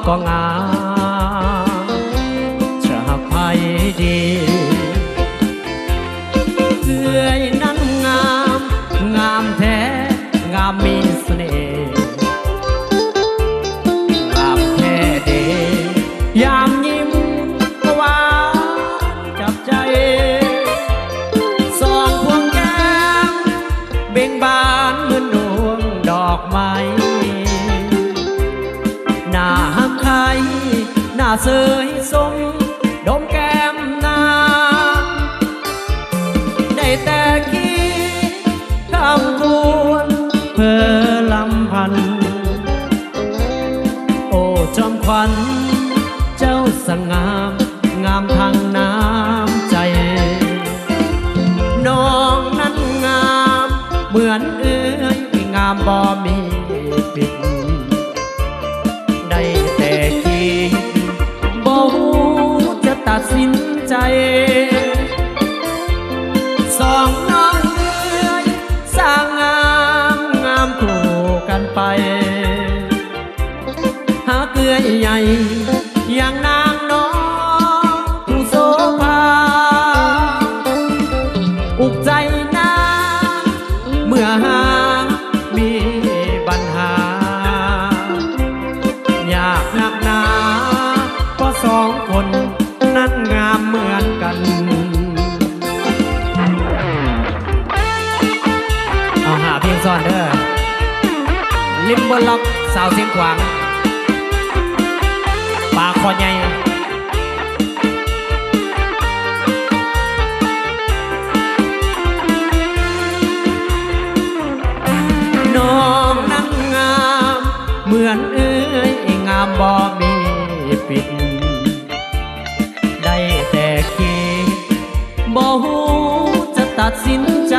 ก็งามจะหักไผดีเอื้อยนั้นงามงามแท้งามมีเสน่ห์งามแท้เดยามยิ้มก็หวานจับใจสองพวงแก้มเบ่งบานเหมือนดวงดอกไม้หน้าหักใครหน้าเสยสมดมแก้มนางได้แต่คิดคำควรเพื่อลำพันโอ้จอมขวัญเจ้าสง่ามงามทางน้ำใจน้องนั้นงามเหมือนเอื้อยงามบ่มีปิดได้แต่คิดบ่ฮู้จะตัดสินใจสองน้องเอื้อยสร้างงามงามคู่กันไปหาเกลือใหญ่อย่างนางน้องผู้โสภาอุกใจนาเมื่อหามีปัญหายากหนักหนาเพราะสองคนนั้นงามเหมือนกันเอาหาเพียงซ่อนเด้อลิมบนล็อกสาวเสียงขวางปากคอใหญ่น้องนั่งงามเหมือนเอ้ยงามบ่มีปิดได้แต่คิดบ่ฮู้จะตัดสินใจ